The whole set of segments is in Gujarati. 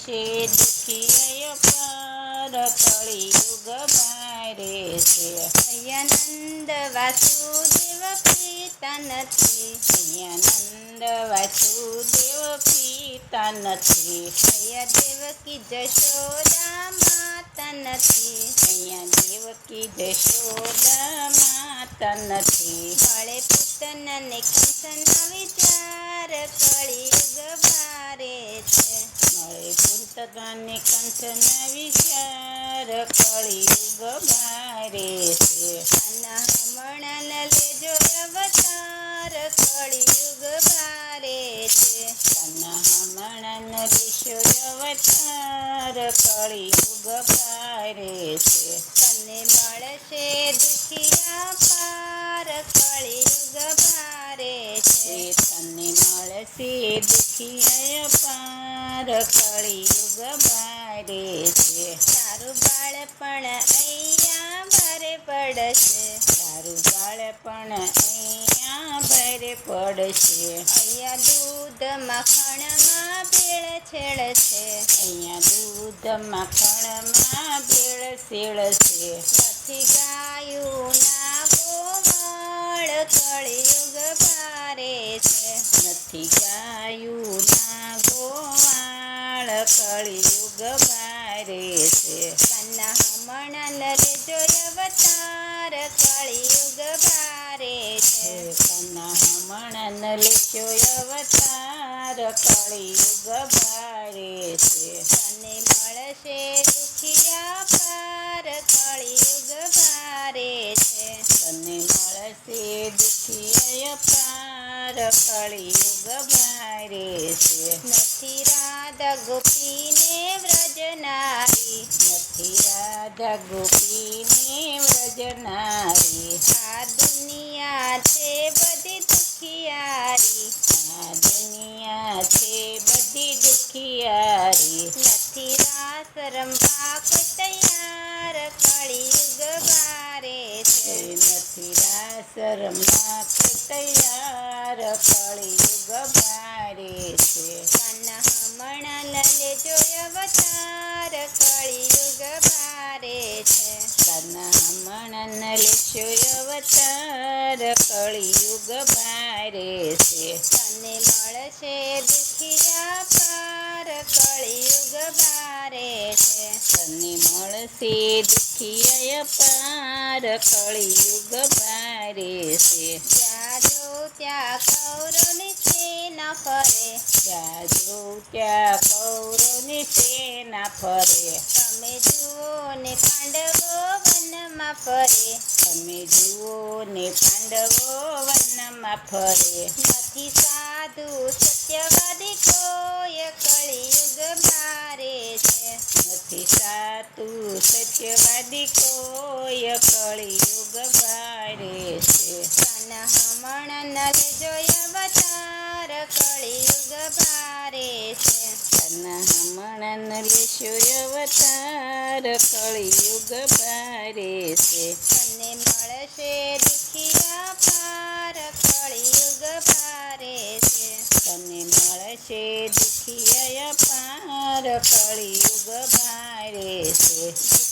મળશે દુખી અપાર કળિયુગ ભારે છે. અહીંયા નંદ વાસુદેવ પિતા નથી, અહીંયા નંદ વાસુદેવ પિતા નથી, અહીંયા દેવકી જશોદા માતા નથી, અહીંયા દેવકી જશોદા માતા નથી, મળે પૂતનાને કંસના વિચાર કળિયુગ ભારે છે. મળે પૂતનાને કંસના વિચાર કળિયુગ ભારે છે. આના હમણાં લેજો અવતાર કળિયુગ ભારે છે. તના હમણાં લેશો અવતાર કળિયુગ ભારે છે. તને મળશે દુખિયા પાર કળિયુગ ભારે છે. તને મળશે દુખી અપાર કળિયુગ ભારે છે. તારું બાળપણ અહીંયા ભારે પડશે, તારું બાળપણ અહીંયા ભારે પડશે. અહીંયા દૂધ માખણમાં ભેળસેળ છે. અહીંયા દૂધ માખણમાં ભેળસેળ છે. નથી ગાયું ના ગોવાળ કળિયુગ ભારે છે. નથી ગાયું ના ગોવાળ કળિયુગ ભારે છે. કન્ના હમણાં લેજો અવતાર કળિયુગ ભારે છે. કના હમણાં લેશો અવતાર કળિયુગ ભારે છે. તને મળશે દુખિયા પાર કળિયુગ ભારે છે. તને મળશે દુખી અપાર કળિયુગ ભારે છે. નથી રાધા ગોપીને વ્રજનારી, નથી રાધા ગોપીને વ્રજનારી, આ દુનિયા છે બધી દુખિયારી, આ દુનિયા છે બધી દુખિયારી, નથી રાસ રમવા કોઈ તૈયાર કળિયુગ ભારે છે. નથી રાસ રમવા કે તૈયાર કળિયુગ ભારે છે. કન્ના હમણાં લેજો અવતાર કળિયુગ ભારે છે. તના હમણાં લેશો અવતાર કળિયુગ ભારે છે. તને મળશે દુખિયા પાર કળિયુગ ભારે છે. તને મળશે દુખી અપાર કળિયુગ ભારે છે. જ્યાં જો ત્યાં કૌરવની સેના ફરે, ત્યાં જો ત્યાં કૌરવની સેના ફરે, તમે જુઓ ને પાંડવો વનમાં ફરે, તમે જુઓ ને પાંડવો વનમાં ફરે, નથી સાધુ સત્યવાદી કોઈ કળિયુગ ભારે છે. નથી સાતું સત્યવાદી કોઈ કળિયુગ ભારે છે. કન્ના હમણાં લેજો અવતાર કળિયુગ ભારે છે. તના હમણાં લેશો અવતાર કળિયુગ ભારે છે. તને મળશે દુખિયા પાર કળિયુગ ભારે છે. તને મળશે દુખી અપાર કળિયુગ ભારે છે.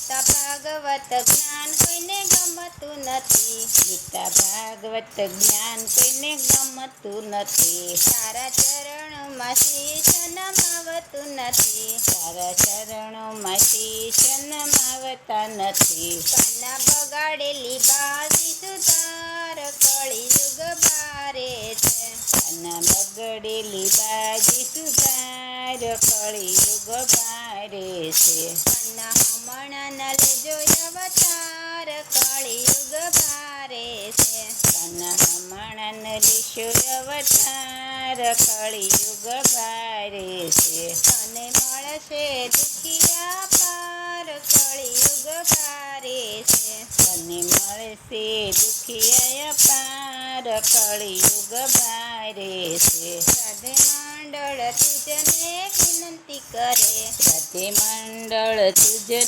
ગીતા ભાગવત જ્ઞાન કોઈને ગમતું નથી, ગીતા ભાગવત જ્ઞાન કોઈને ગમતું નથી, તારા ચરણોમાં શીશ નમાવતું નથી, તારા ચરણોમાં શીશ નમાવતા નથી, કન્ના બગાડેલી બાજી સુધાર કળિયુગ ભારે છે. તના બગડેલી બાજી સુધાર કળિયુગ ભારે છે. કન્ના હમણાં લેજો અવતાર કળિયુગ ભારે છે. તના હમણાં લેશો અવતાર કળિયુગ ભારે છે. તને મળશે દુખિયા પાર કળિયુગ ભારે છે. તને મળશે દુખી અપાર કળિયુગ ભારે છે. રાધે મંડળ તુજને વિનંતી કરે, રાધે મંડળ તુજને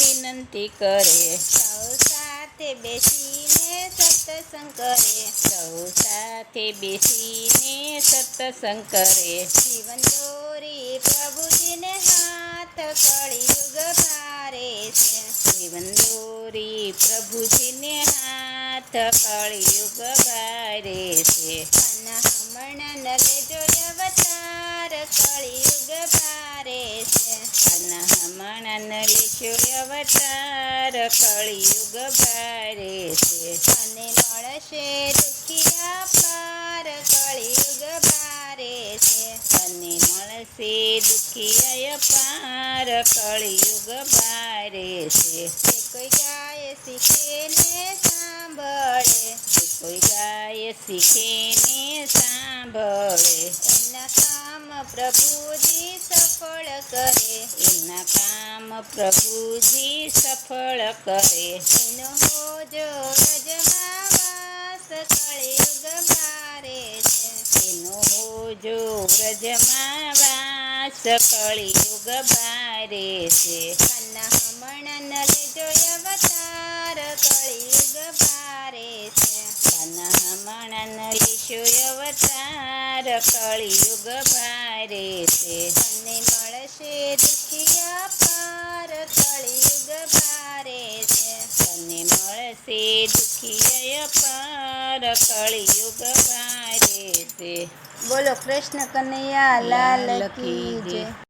વિનંતી કરે, સૌ સાથે બેસીને સત્સંગ કરે, સૌ સાથે બેસીને સત્સંગ કરે, જીવન દોરી પ્રભુજીને હા કળિયુગ ભારે છે. જીવનદોરી પ્રભુજીને હાથ કળિયુગ ભારે છે. કાના હમણાં ન લેજો અવતાર કળિયુગ ભારે છે. કાના હમણાં લેશો અવતાર કળિયુગ ભારે છે. અને મળશે દુખિયા પાર કળિયુગ ભારે છે. અને મળશે દુખિયા પાર કળિયુગ ભારે છે. જે કોઈ ગાય શીખે ને સાંભળે જે કોઈ ગાય શીખે ને સાંભળે એના કામ પ્રભુજી સફળ કરે. એના કામ પ્રભુજી સફળ કરે. એનો હોજો રજમાં વાસ કળિયુગ ભારે છે. એનો હોજો વ્રજમાં વાસ કળિયુગ ભારે છે. કાના હમણાં ન લેજો અવતાર કળિયુગ ભારે છે. કાના હમણાં લેશો અવતાર કળિયુગ ભારે છે. અને મળશે દુખિયા પાર કળિયુગ ભારે છે. અને મળશે દુખિયા પાર કળિયુગ ભારે છે. બોલો કૃષ્ણ કનૈયા લાલ કી જય.